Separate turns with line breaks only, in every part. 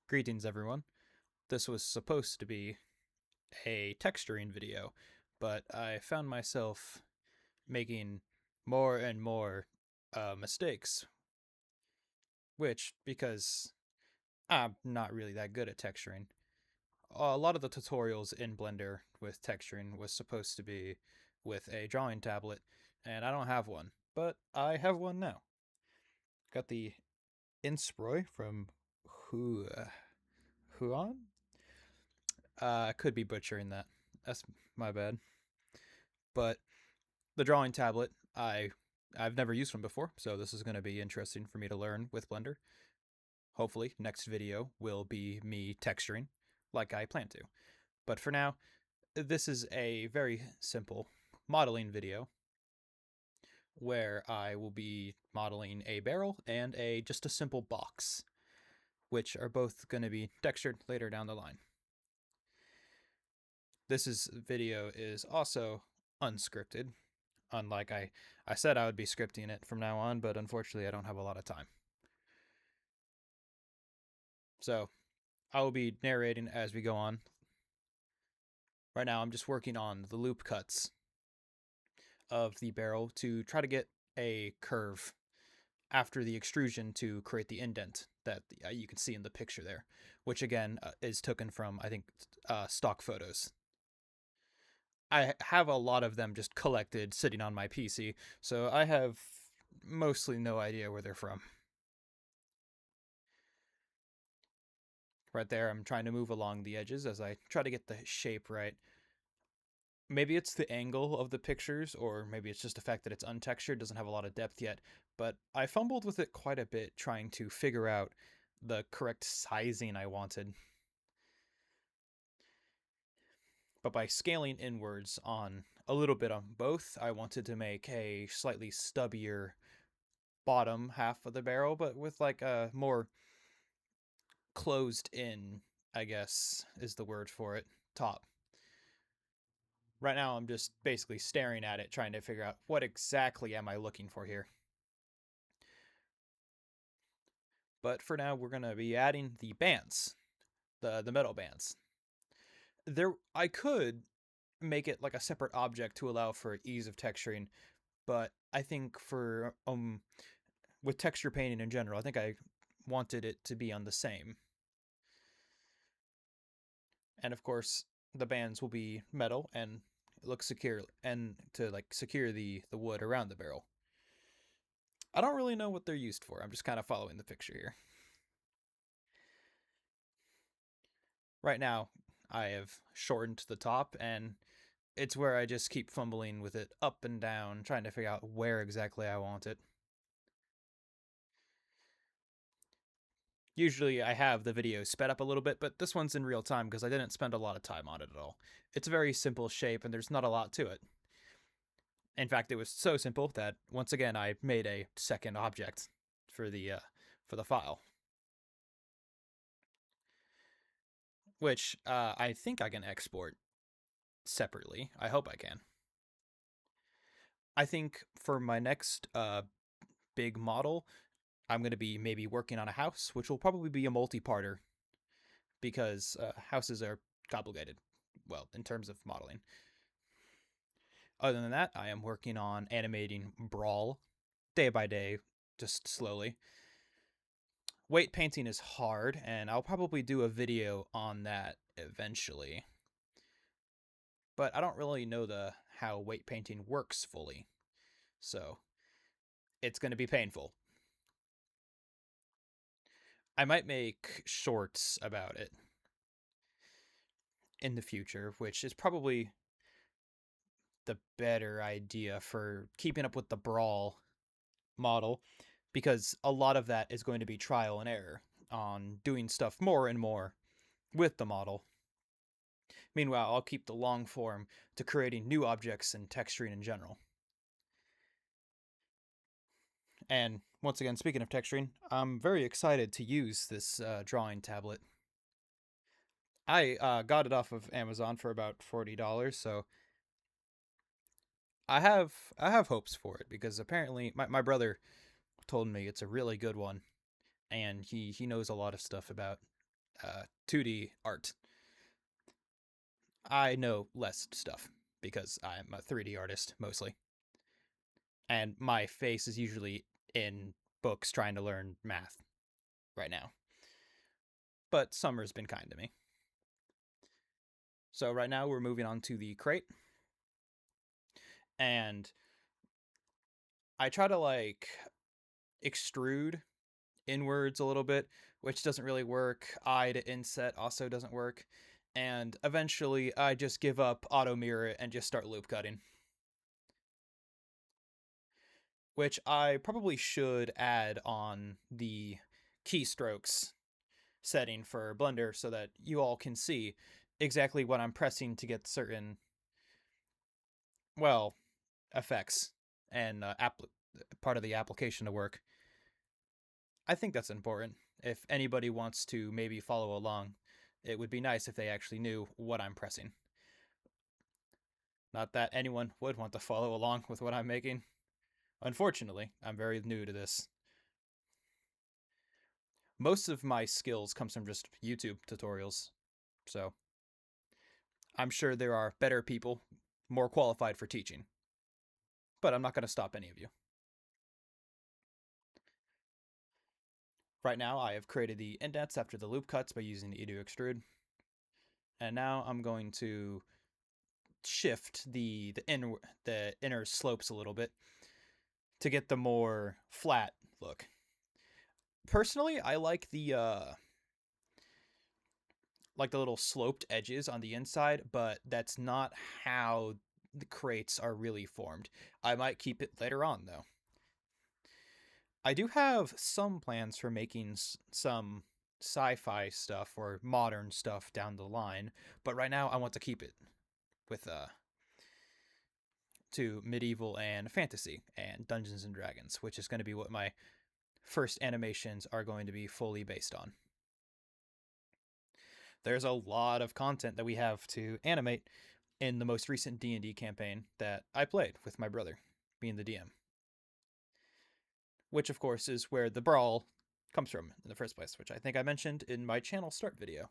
Greetings, everyone. This was supposed to be a texturing video, but I found myself making more and more mistakes, which, because I'm not really that good at texturing. A lot of the tutorials in Blender with texturing was supposed to be with a drawing tablet, and I don't have one, but I have one now. Got the Insproi from Hu Huan? I could be butchering that. That's my bad. But the drawing tablet, I've never used one before, so this is going to be interesting for me to learn with Blender. Hopefully, next video will be me texturing like I plan to. But for now, this is a very simple modeling video where I will be modeling a barrel and a just a simple box, which are both going to be textured later down the line. This video is also unscripted, unlike I said I would be scripting it from now on, but unfortunately I don't have a lot of time. So I will be narrating as we go on. Right now I'm just working on the loop cuts of the barrel to try to get a curve after the extrusion to create the indent that you can see in the picture there, which again is taken from, I think, stock photos. I have a lot of them just collected sitting on my PC, so I have mostly no idea where they're from. Right there, I'm trying to move along the edges as I try to get the shape right. Maybe it's the angle of the pictures, or maybe it's just the fact that it's untextured, doesn't have a lot of depth yet, but I fumbled with it quite a bit trying to figure out the correct sizing I wanted. But by scaling inwards on a little bit on both, I wanted to make a slightly stubbier bottom half of the barrel, but with like a more closed in, I guess is the word for it, top. Right now I'm just basically staring at it, trying to figure out what exactly am I looking for here. But for now, we're going to be adding the bands, the metal bands. I could make it like a separate object to allow for ease of texturing, but I think for with texture painting in general, I think I wanted it to be on the same. And of course, the bands will be metal and look secure, and to like secure the wood around the barrel. I don't really know what they're used for. I'm just kind of following the picture here. Right now, I have shortened the top, and it's where I just keep fumbling with it up and down, trying to figure out where exactly I want it. Usually I have the video sped up a little bit, but this one's in real time because I didn't spend a lot of time on it at all. It's a very simple shape and there's not a lot to it. In fact, it was so simple that once again I made a second object for the file, which I think I can export separately. I hope I can. I think for my next big model, I'm going to be maybe working on a house, which will probably be a multi-parter because houses are complicated, well, in terms of modeling. Other than that, I am working on animating Brawl day by day, just slowly. Weight painting is hard, and I'll probably do a video on that eventually. But I don't really know how weight painting works fully, so it's going to be painful. I might make shorts about it in the future, which is probably the better idea for keeping up with the Brawl model, because a lot of that is going to be trial and error on doing stuff more and more with the model. Meanwhile, I'll keep the long form to creating new objects and texturing in general. And once again, speaking of texturing, I'm very excited to use this drawing tablet. I got it off of Amazon for about $40, so I have hopes for it because apparently my brother told me it's a really good one, and he knows a lot of stuff about 2D art. I know less stuff because I'm a 3D artist mostly, and my face is usually in books trying to learn math right now. But summer's been kind to me. So right now we're moving on to the crate, and I try to like extrude inwards a little bit, which doesn't really work. Eye to inset also doesn't work. And eventually I just give up, auto mirror it, and just start loop cutting. Which I probably should add on the keystrokes setting for Blender so that you all can see exactly what I'm pressing to get certain, well, effects and part of the application to work. I think that's important. If anybody wants to maybe follow along, it would be nice if they actually knew what I'm pressing. Not that anyone would want to follow along with what I'm making. Unfortunately, I'm very new to this. Most of my skills comes from just YouTube tutorials. So, I'm sure there are better people more qualified for teaching. But I'm not going to stop any of you. Right now, I have created the indents after the loop cuts by using the edu extrude. And now I'm going to shift the inner slopes a little bit to get the more flat look. Personally, I like the little sloped edges on the inside, but that's not how the crates are really formed. I might keep it later on though. I do have some plans for making some sci-fi stuff or modern stuff down the line, but right now I want to keep it with to medieval and fantasy and Dungeons and Dragons, which is going to be what my first animations are going to be fully based on. There's a lot of content that we have to animate in the most recent D&D campaign that I played with my brother, being the DM. Which of course is where the brawl comes from in the first place, which I think I mentioned in my channel start video.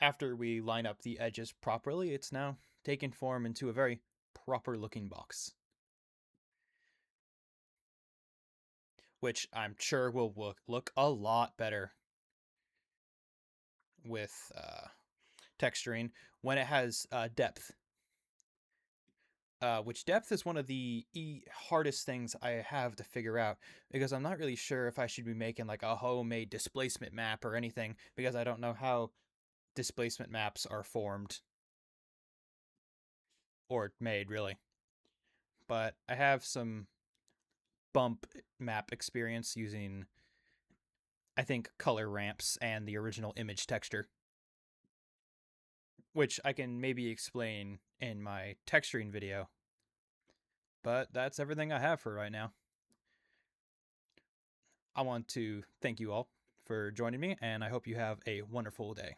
After we line up the edges properly, it's now taken form into a very proper looking box. Which I'm sure will look a lot better with texturing when it has depth. Which depth is one of the hardest things I have to figure out because I'm not really sure if I should be making like a homemade displacement map or anything because I don't know how displacement maps are formed or made really. But I have some bump map experience using, I think, color ramps and the original image texture, which I can maybe explain in my texturing video. But that's everything I have for right now. I want to thank you all for joining me, and I hope you have a wonderful day.